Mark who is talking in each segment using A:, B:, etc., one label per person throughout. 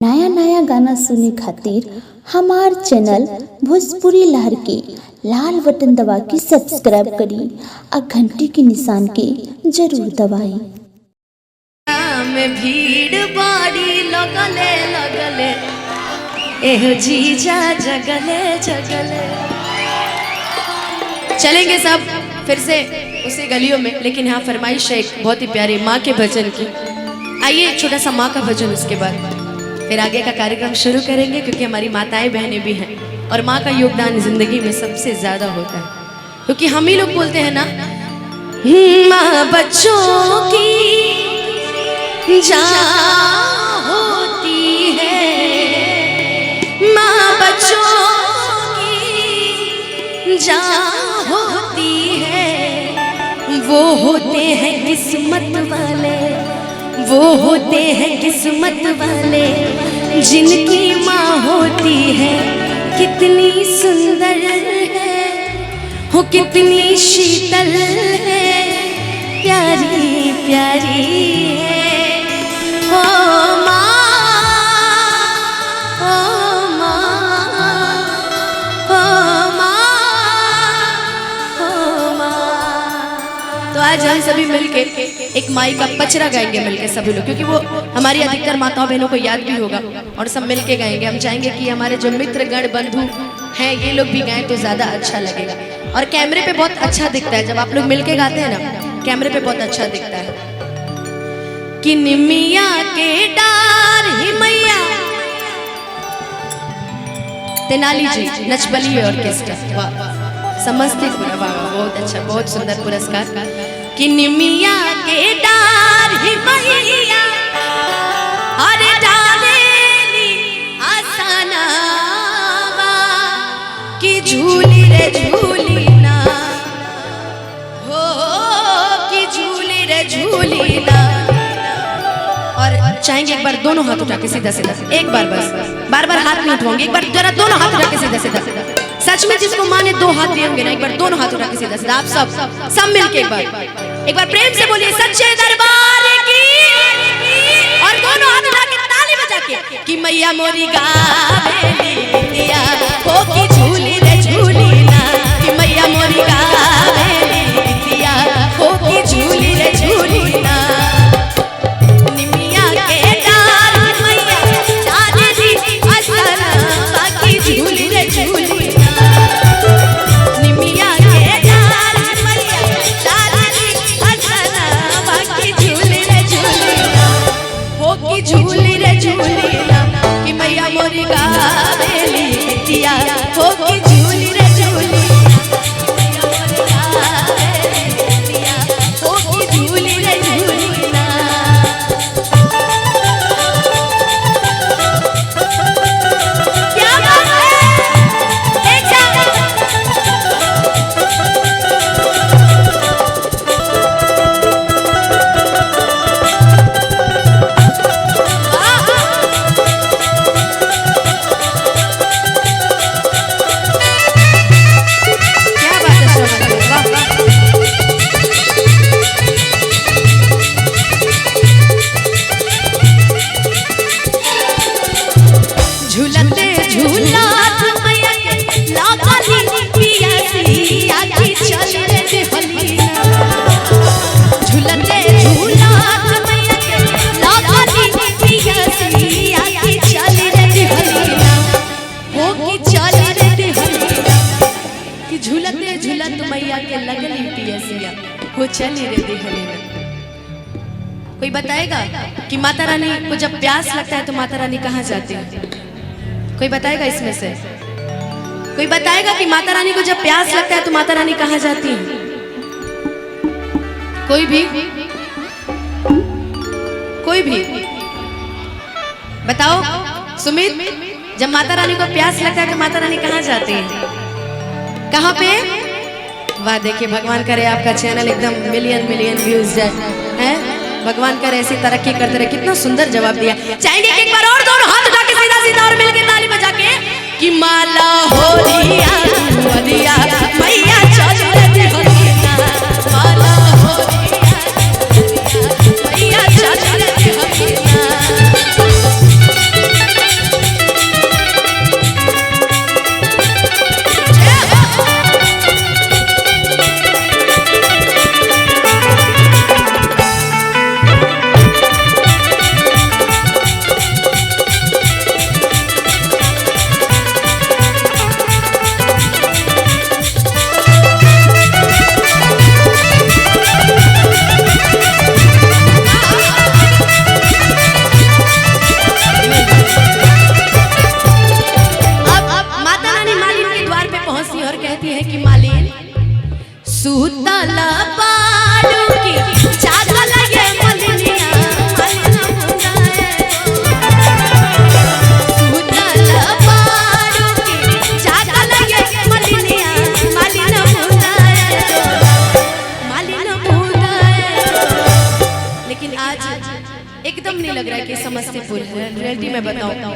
A: नया नया गाना सुने खातिर हमार चैनल भोजपुरी लहर के लाल बटन दबा के सब्सक्राइब करी और घंटी के निशान के जरूर दबाई।
B: में भीड़ बाड़ी लगले लगले एहो जीजा जगले जगले। चलेंगे सब फिर से उसी गलियों में, लेकिन यहाँ फरमाइश है एक बहुत ही प्यारी माँ के भजन की। आइए छोटा सा माँ का भजन, उसके बाद फिर आगे का कार्यक्रम शुरू करेंगे, क्योंकि हमारी माताएं बहनें भी हैं और माँ का योगदान जिंदगी में सबसे ज्यादा होता है। क्योंकि हम ही लोग बोलते हैं ना, माँ बच्चों की जान होती है, माँ बच्चों की जान होती है। वो होते हैं किस्मत वाले, वो होते हैं किस्मत वाले जिनकी माँ होती है। कितनी सुंदर है हो, कितनी शीतल है, प्यारी प्यारी है ओ माँ, ओ माँ, ओ माँ, ओ माँ। तो आज हम सभी मिलके एक माई का पचरा गाएंगे मिलके सभी लोग, क्योंकि वो हमारी अधिकतर माताओं बहनों को याद भी होगा और सब मिलके गाएंगे। हम चाहेंगे कि हमारे जो मित्र गण बंधु हैं ये लोग भी गाएं तो ज्यादा अच्छा लगेगा। और कैमरे पे बहुत अच्छा दिखता है जब आप लोग मिलके गाते हैं ना, कैमरे पे बहुत अच्छा दिखता है। कि निमिया के डार ही मैया, तेनाली जी नचबली ऑर्केस्ट्रा, समस्तीपुर, बहुत अच्छा, बहुत सुंदर पुरस्कार। कि निमिया के डार ही मैया अरे डालेली आसनावा, कि झूली रे झूली ना हो, कि झूली रे झूली ना। और चाहेंगे एक बार दोनों हाथ उठा के सीधा सीधा, एक बार बस, बार बार हाथ नहीं उठाओगे, एक बार जरा दोनों हाथ उठा के सीधा सीधा। सच में जिसको माँ ने दो हाथ दिए होंगे ना, एक बार दोनों हाथ उठा के सीधा सीधा। आप सब मिलके एक बार प्रेम से बोलिए सच्चे दरबार की, और दोनों हाथ उठा के ताली बजा के कि मैया मोरी गावेली दिया हो, कि झूली रे झूली ना, कि मैया मोरी गावेली दिया हो, कि झूली रे झूली ना। निमिया के डार मैया डालेली आसना, बाकी झूली रे झूली ना। निमिया के डार मैया डालेली आसना, बाकी झूली रे झूली ना हो, कि झूली रे झूली ना। कि मैया मोरी गावेली दिया हो, कि झूली रे झूली ना, हो, कि झूली रे झूली ना। क्या बात है, एक झूलते झूलात मैया के लागली पियासी, आखी चल रे हलीना। झूलते झूलात मैया के लागली पियासी, आखी चल रे हलीना हो, कि चल रे हलीना। कि झूलते झूलत मैया के लगली पियासिया हो, चल रे हलीना। कोई बताएगा कि माता रानी को जब प्यास लगता है तो माता रानी कहाँ जाती है? कोई बताएगा इसमें से? कोई बताएगा कि माता रानी को जब प्यास लगता है तो माता रानी कहाँ जाती है? कोई भी बताओ। सुमित, जब माता रानी को प्यास लगता है तो माता रानी कहाँ जाती है? कहाँ पे? वाह, देखिए भगवान करे आपका चैनल एकदम मिलियन व्यूज जाए हैं। भगवान करे ऐसी तरक्की करते रहे। कितना सुंदर जवाब दिया। चाहेंगे एक बार और दोनों हाथ उठा के सीधा सीधा और मिलके ताली बजा के कि माला हो दिया दिया मैया चल रे हलीना, माला हो दिया मैया चल रे हलीना।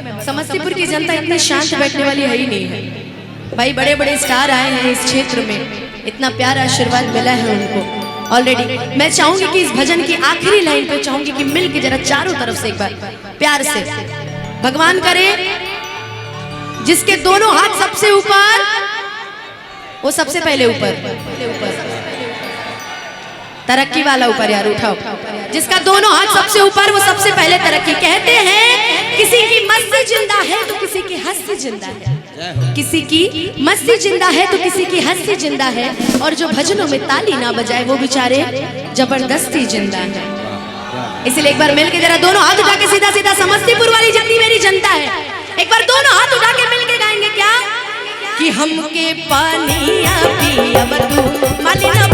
B: बताऊं, समस्तीपुर की जनता इतनी शांत बैठने वाली है ही नहीं है भाई। बड़े बड़े स्टार आए हैं इस क्षेत्र में, इतना प्यारा आशीर्वाद मिला है उनको ऑलरेडी। मैं चाहूंगी कि इस भजन की आखिरी लाइन पे चाहूंगी कि मिल के जरा चारों तरफ से एक बार प्यार से भगवान करे जिसके दोनों हाथ सबसे ऊपर वो सबसे पहले ऊपर तरक्की वाला ऊपर यार उठाओ, जिसका दोनों हाथ सबसे ऊपर वो सबसे पहले तरक्की। कहते हैं किसी की मस्ती जिंदा है तो किसी की हंसी जिंदा है, किसी की मस्ती जिंदा है तो किसी की हंसी जिंदा है, और जो भजनों में ताली ना बजाए वो बेचारे जबरदस्ती जिंदा है। इसलिए एक बार मिलके जरा दोनों हाथ उठा के सीधा सीधा समस्तीपुर वाली जितनी मेरी जनता है, एक बार दोनों हाथ उठा के मिलके गाएंगे क्या कि हमके पानी पिया तू माली ना